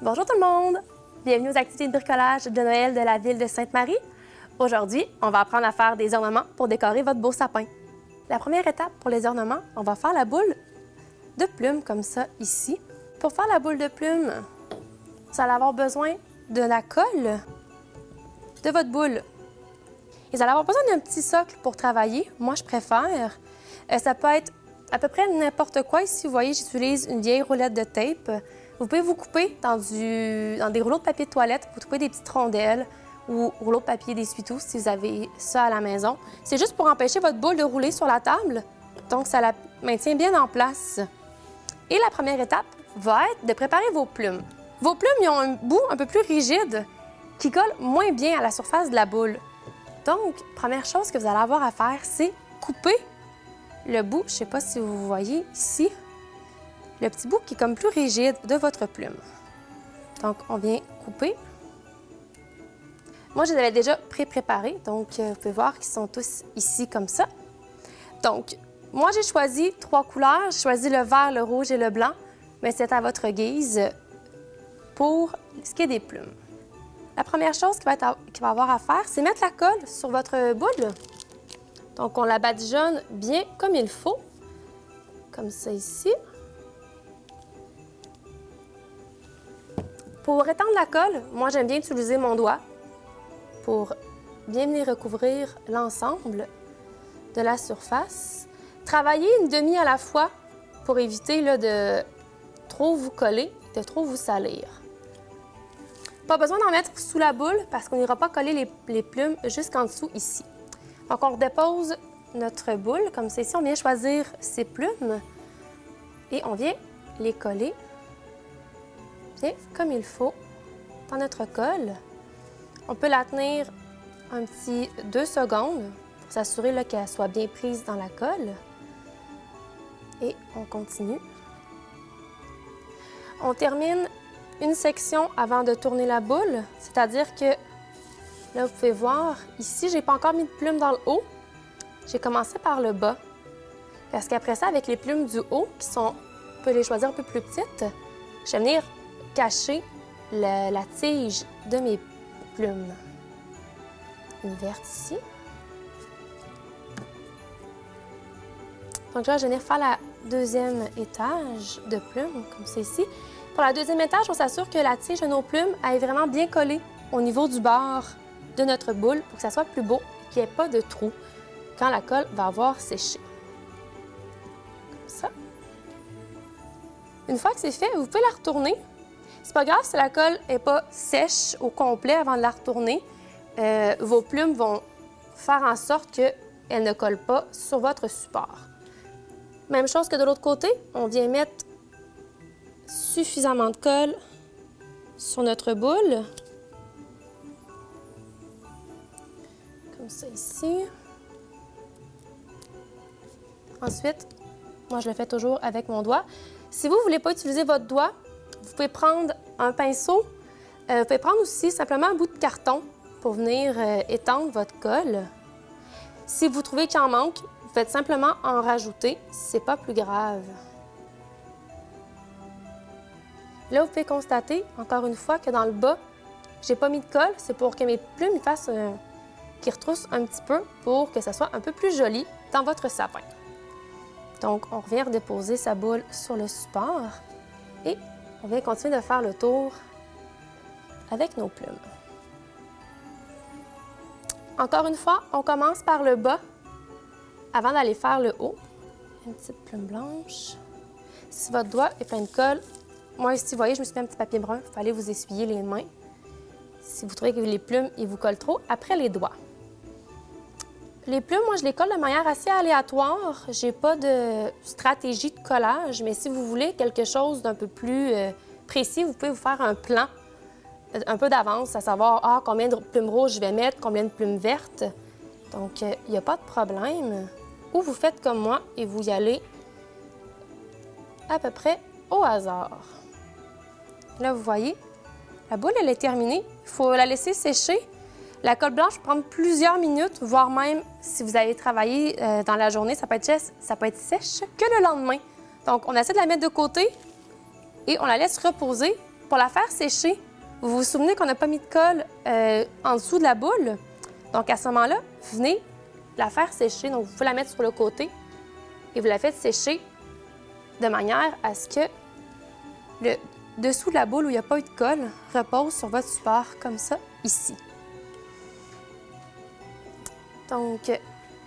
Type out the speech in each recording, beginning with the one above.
Bonjour tout le monde! Bienvenue aux activités de bricolage de Noël de la ville de Sainte-Marie. Aujourd'hui, on va apprendre à faire des ornements pour décorer votre beau sapin. La première étape pour les ornements, on va faire la boule de plumes comme ça ici. Pour faire la boule de plumes, vous allez avoir besoin de la colle de votre boule. Vous allez avoir besoin d'un petit socle pour travailler. Moi, je préfère. Ça peut être à peu près n'importe quoi. Ici, vous voyez, j'utilise une vieille roulette de tape. Vous pouvez vous couper dans des rouleaux de papier de toilette, vous couper des petites rondelles ou rouleaux de papier d'essuie-tout si vous avez ça à la maison. C'est juste pour empêcher votre boule de rouler sur la table, donc ça la maintient bien en place. Et la première étape va être de préparer vos plumes. Vos plumes, ils ont un bout un peu plus rigide qui colle moins bien à la surface de la boule. Donc, première chose que vous allez avoir à faire, c'est couper le bout, je ne sais pas si vous voyez ici, le petit bout qui est comme plus rigide de votre plume. Donc, on vient couper. Moi, je les avais déjà pré-préparés, donc vous pouvez voir qu'ils sont tous ici comme ça. Donc, moi, j'ai choisi 3 couleurs. J'ai choisi le vert, le rouge et le blanc, mais c'est à votre guise pour ce qui est des plumes. La première chose qu'il va avoir à faire, c'est mettre la colle sur votre boule. Donc, on la badigeonne bien comme il faut, comme ça ici. Pour étendre la colle, moi, j'aime bien utiliser mon doigt pour bien venir recouvrir l'ensemble de la surface. Travaillez une demi à la fois pour éviter là, de trop vous coller, de trop vous salir. Pas besoin d'en mettre sous la boule parce qu'on n'ira pas coller les plumes jusqu'en dessous ici. Donc, on redépose notre boule, comme ça ici, on vient choisir ces plumes et on vient les coller bien comme il faut dans notre colle. On peut la tenir un petit 2 secondes pour s'assurer qu'elle soit bien prise dans la colle. Et on continue. On termine une section avant de tourner la boule, c'est-à-dire que là, vous pouvez voir, ici, je n'ai pas encore mis de plumes dans le haut. J'ai commencé par le bas. Parce qu'après ça, avec les plumes du haut, on peut les choisir un peu plus petites, je vais venir cacher la tige de mes plumes. Une verte ici. Donc là, je vais venir faire la deuxième étage de plumes, comme c'est ici. Pour la deuxième étage, on s'assure que la tige de nos plumes est vraiment bien collée au niveau du bord de notre boule pour que ça soit plus beau et qu'il n'y ait pas de trou quand la colle va avoir séché. Comme ça. Une fois que c'est fait, vous pouvez la retourner. C'est pas grave si la colle n'est pas sèche au complet avant de la retourner. Vos plumes vont faire en sorte qu'elles ne collent pas sur votre support. Même chose que de l'autre côté, on vient mettre suffisamment de colle sur notre boule. Comme ça ici. Ensuite, moi je le fais toujours avec mon doigt. Si vous ne voulez pas utiliser votre doigt, vous pouvez prendre un pinceau. Vous pouvez prendre aussi simplement un bout de carton pour venir étendre votre colle. Si vous trouvez qu'il en manque, vous faites simplement en rajouter. C'est pas plus grave. Là, vous pouvez constater, encore une fois, que dans le bas, j'ai pas mis de colle. C'est pour que mes plumes qu'ils retroussent un petit peu pour que ça soit un peu plus joli dans votre sapin. Donc, on revient redéposer sa boule sur le support et on vient continuer de faire le tour avec nos plumes. Encore une fois, on commence par le bas avant d'aller faire le haut. Une petite plume blanche. Si votre doigt est plein de colle, moi ici, vous voyez, je me suis mis un petit papier brun. Il fallait vous essuyer les mains. Si vous trouvez que les plumes, ils vous collent trop, après les doigts. Les plumes, moi, je les colle de manière assez aléatoire. Je n'ai pas de stratégie de collage, mais si vous voulez quelque chose d'un peu plus précis, vous pouvez vous faire un plan un peu d'avance, à savoir combien de plumes rouges je vais mettre, combien de plumes vertes. Donc, il n'y a pas de problème. Ou vous faites comme moi et vous y allez à peu près au hasard. Là, vous voyez, la boule, elle est terminée. Il faut la laisser sécher. La colle blanche peut prendre plusieurs minutes, voire même, si vous allez travailler dans la journée, ça peut être sèche que le lendemain. Donc, on essaie de la mettre de côté et on la laisse reposer pour la faire sécher, vous vous souvenez qu'on n'a pas mis de colle en dessous de la boule? Donc, à ce moment-là, vous venez la faire sécher. Donc, vous pouvez la mettre sur le côté et vous la faites sécher de manière à ce que le dessous de la boule où il n'y a pas eu de colle repose sur votre support comme ça, ici. Donc,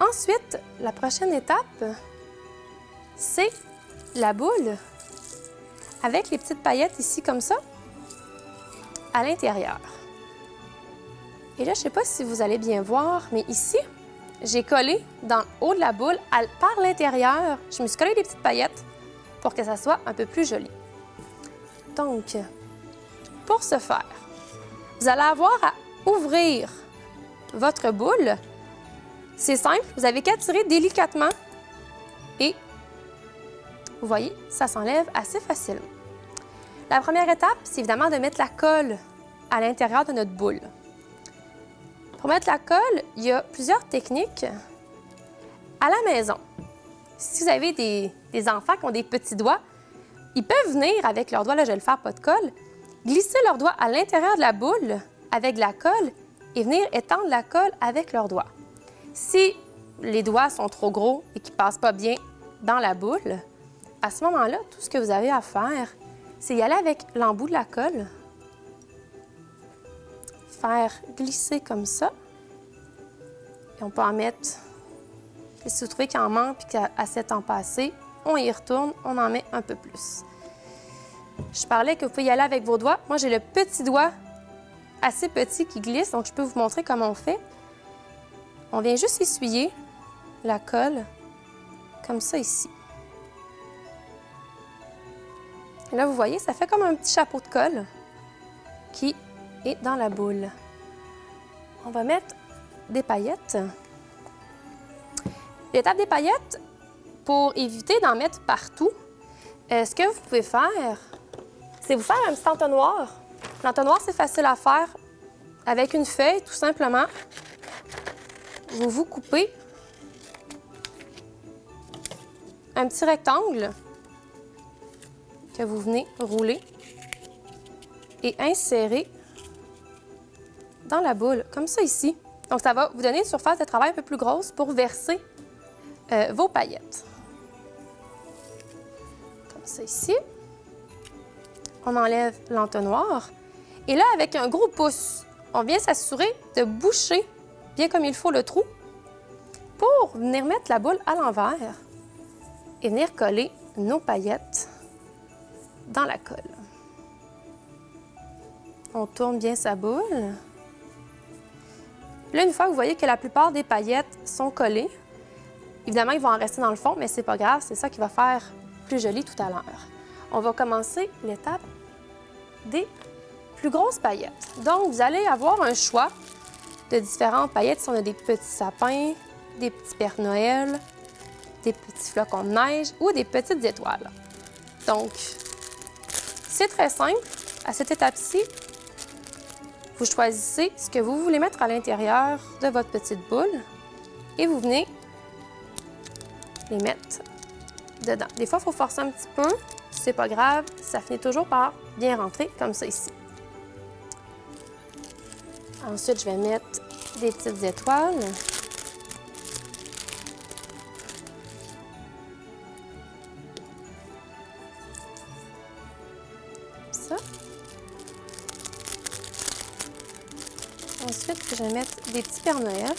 ensuite, la prochaine étape, c'est la boule avec les petites paillettes ici comme ça à l'intérieur. Et là, je ne sais pas si vous allez bien voir, mais ici, j'ai collé dans le haut de la boule, par l'intérieur, je me suis collé des petites paillettes pour que ça soit un peu plus joli. Donc, pour ce faire, vous allez avoir à ouvrir votre boule. C'est simple, vous avez qu'à tirer délicatement et vous voyez, ça s'enlève assez facilement. La première étape, c'est évidemment de mettre la colle à l'intérieur de notre boule. Pour mettre la colle, il y a plusieurs techniques. À la maison, si vous avez des enfants qui ont des petits doigts, ils peuvent venir avec leurs doigts, là je vais le faire pas de colle, glisser leurs doigts à l'intérieur de la boule avec de la colle et venir étendre la colle avec leurs doigts. Si les doigts sont trop gros et qu'ils ne passent pas bien dans la boule, à ce moment-là, tout ce que vous avez à faire, c'est y aller avec l'embout de la colle, faire glisser comme ça, et on peut en mettre, et si vous trouvez qu'il en manque et qu'à cet temps passé, on y retourne, on en met un peu plus. Je parlais que vous pouvez y aller avec vos doigts. Moi, j'ai le petit doigt assez petit qui glisse, donc je peux vous montrer comment on fait. On vient juste essuyer la colle comme ça ici. Et là, vous voyez, ça fait comme un petit chapeau de colle qui est dans la boule. On va mettre des paillettes. L'étape des paillettes, pour éviter d'en mettre partout, ce que vous pouvez faire, c'est vous faire un petit entonnoir. L'entonnoir, c'est facile à faire avec une feuille, tout simplement. Vous coupez un petit rectangle que vous venez rouler et insérer dans la boule, comme ça ici. Donc, ça va vous donner une surface de travail un peu plus grosse pour verser vos paillettes. Comme ça ici. On enlève l'entonnoir. Et là, avec un gros pouce, on vient s'assurer de boucher bien comme il faut le trou pour venir mettre la boule à l'envers et venir coller nos paillettes dans la colle. On tourne bien sa boule. Là, une fois que vous voyez que la plupart des paillettes sont collées, évidemment, ils vont en rester dans le fond, mais c'est pas grave, c'est ça qui va faire plus joli tout à l'heure. On va commencer l'étape des plus grosses paillettes. Donc, vous allez avoir un choix de différentes paillettes. Si on a des petits sapins, des petits Pères Noël, des petits flocons de neige ou des petites étoiles. Donc, c'est très simple. À cette étape-ci, vous choisissez ce que vous voulez mettre à l'intérieur de votre petite boule et vous venez les mettre dedans. Des fois, il faut forcer un petit peu. C'est pas grave, ça finit toujours par bien rentrer comme ça ici. Ensuite, je vais mettre des petites étoiles. Ça. Ensuite, je vais mettre des petits Pères Noël.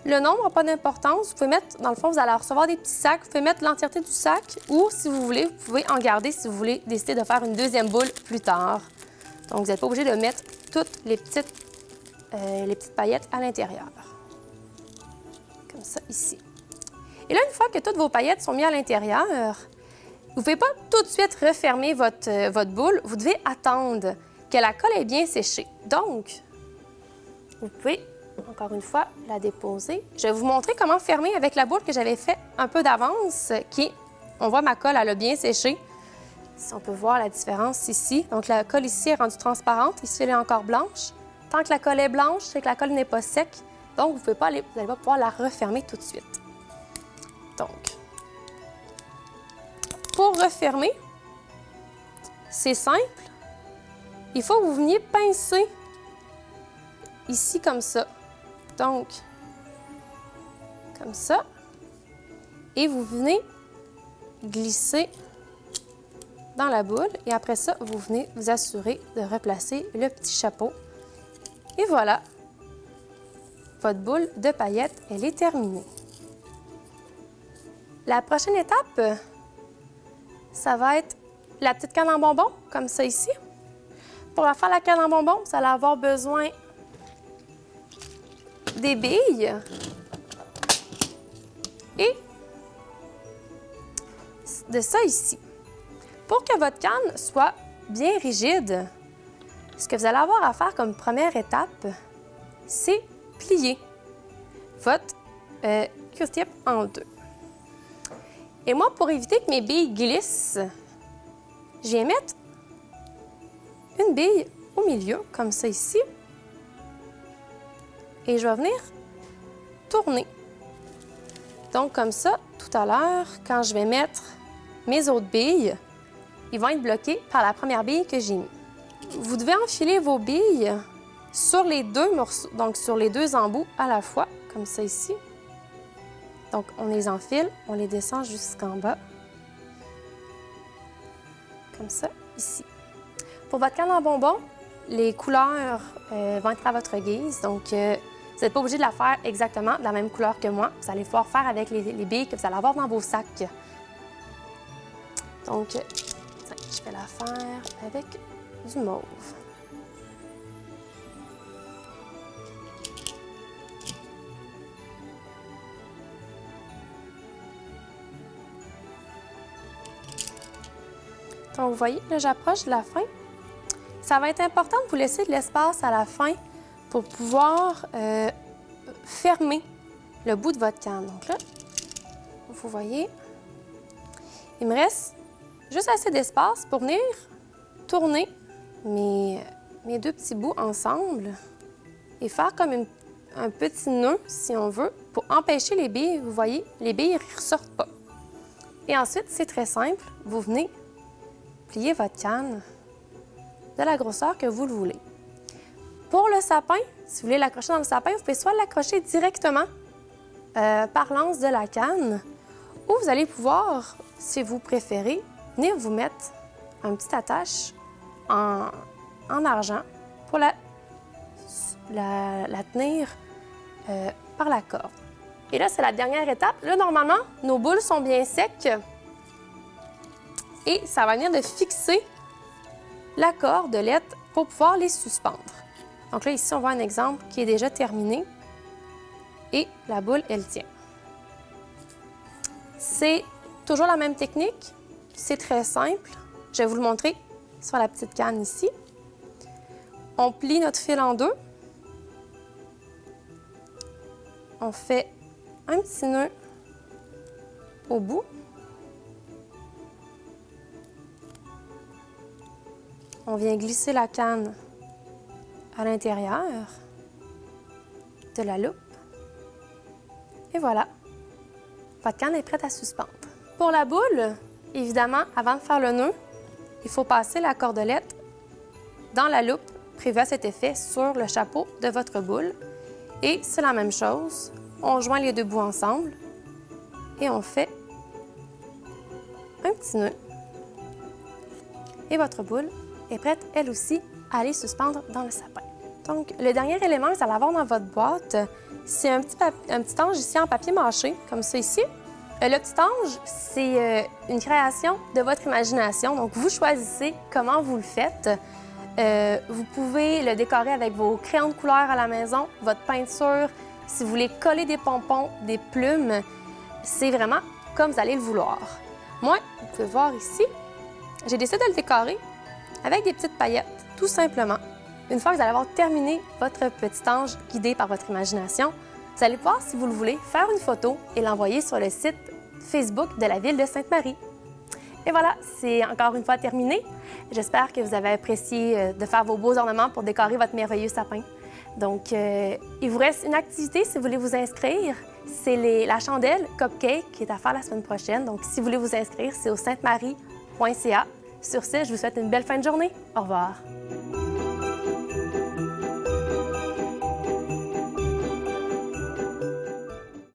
Le nombre n'a pas d'importance. Vous pouvez mettre, dans le fond, vous allez recevoir des petits sacs. Vous pouvez mettre l'entièreté du sac ou, si vous voulez, vous pouvez en garder si vous voulez décider de faire une deuxième boule plus tard. Donc, vous n'êtes pas obligé de mettre toutes les petites paillettes à l'intérieur. Comme ça, ici. Et là, une fois que toutes vos paillettes sont mises à l'intérieur, vous ne pouvez pas tout de suite refermer votre boule. Vous devez attendre que la colle est bien séchée. Donc, vous pouvez encore une fois, la déposer. Je vais vous montrer comment fermer avec la boule que j'avais fait un peu d'avance, on voit ma colle, elle a bien séché. Si on peut voir la différence ici. Donc, la colle ici est rendue transparente. Ici, elle est encore blanche. Tant que la colle est blanche, c'est que la colle n'est pas sec. Donc, vous n'allez pas pouvoir la refermer tout de suite. Donc, pour refermer, c'est simple. Il faut que vous veniez pincer ici comme ça. Donc, comme ça. Et vous venez glisser dans la boule. Et après ça, vous venez vous assurer de replacer le petit chapeau. Et voilà, votre boule de paillettes, elle est terminée. La prochaine étape, ça va être la petite canne en bonbons, comme ça ici. Pour faire la canne en bonbons, vous allez avoir besoin des billes et de ça ici. Pour que votre canne soit bien rigide, ce que vous allez avoir à faire comme première étape, c'est plier votre Q-tip en deux. Et moi, pour éviter que mes billes glissent, je vais mettre une bille au milieu, comme ça ici. Et je vais venir tourner. Donc, comme ça, tout à l'heure, quand je vais mettre mes autres billes, ils vont être bloqués par la première bille que j'ai mis. Vous devez enfiler vos billes sur les deux morceaux, donc sur les deux embouts à la fois, comme ça ici. Donc, on les enfile, on les descend jusqu'en bas, comme ça, ici. Pour votre canne en bonbons, les couleurs vont être à votre guise, donc vous n'êtes pas obligé de la faire exactement de la même couleur que moi. Vous allez pouvoir faire avec les billes que vous allez avoir dans vos sacs. Donc, je vais la faire avec du mauve. Donc, vous voyez, là, j'approche de la fin. Ça va être important de vous laisser de l'espace à la fin pour pouvoir fermer le bout de votre canne. Donc là, vous voyez, il me reste juste assez d'espace pour venir tourner mes deux petits bouts ensemble et faire comme un petit nœud, si on veut, pour empêcher les billes. Vous voyez, les billes ne ressortent pas. Et ensuite, c'est très simple, vous venez plier votre canne de la grosseur que vous le voulez. Pour le sapin, si vous voulez l'accrocher dans le sapin, vous pouvez soit l'accrocher directement par l'anse de la canne, ou vous allez pouvoir, si vous préférez, venir vous mettre un petit attache en argent pour la tenir par la corde. Et là, c'est la dernière étape. Là, normalement, nos boules sont bien secs et ça va venir de fixer la cordelette pour pouvoir les suspendre. Donc là, ici, on voit un exemple qui est déjà terminé et la boule, elle tient. C'est toujours la même technique, c'est très simple. Je vais vous le montrer sur la petite canne ici. On plie notre fil en deux. On fait un petit nœud au bout. On vient glisser la canne à l'intérieur de la loupe. Et voilà, votre canne est prête à suspendre. Pour la boule, évidemment, avant de faire le nœud, il faut passer la cordelette dans la loupe prévue à cet effet sur le chapeau de votre boule. Et c'est la même chose. On joint les deux bouts ensemble et on fait un petit nœud. Et votre boule est prête, elle aussi, à aller suspendre dans le sapin. Donc, le dernier élément que vous allez avoir dans votre boîte, c'est un petit ange ici en papier mâché, comme ça ici. Le petit ange, c'est une création de votre imagination. Donc, vous choisissez comment vous le faites. Vous pouvez le décorer avec vos crayons de couleur à la maison, votre peinture. Si vous voulez coller des pompons, des plumes, c'est vraiment comme vous allez le vouloir. Moi, vous pouvez voir ici, j'ai décidé de le décorer avec des petites paillettes, tout simplement. Une fois que vous allez avoir terminé votre petit ange guidé par votre imagination, vous allez pouvoir, si vous le voulez, faire une photo et l'envoyer sur le site Facebook de la Ville de Sainte-Marie. Et voilà, c'est encore une fois terminé. J'espère que vous avez apprécié de faire vos beaux ornements pour décorer votre merveilleux sapin. Donc, il vous reste une activité si vous voulez vous inscrire. c'est la chandelle Cupcake qui est à faire la semaine prochaine. Donc, si vous voulez vous inscrire, c'est au saintemarie.ca. Sur ce, je vous souhaite une belle fin de journée. Au revoir.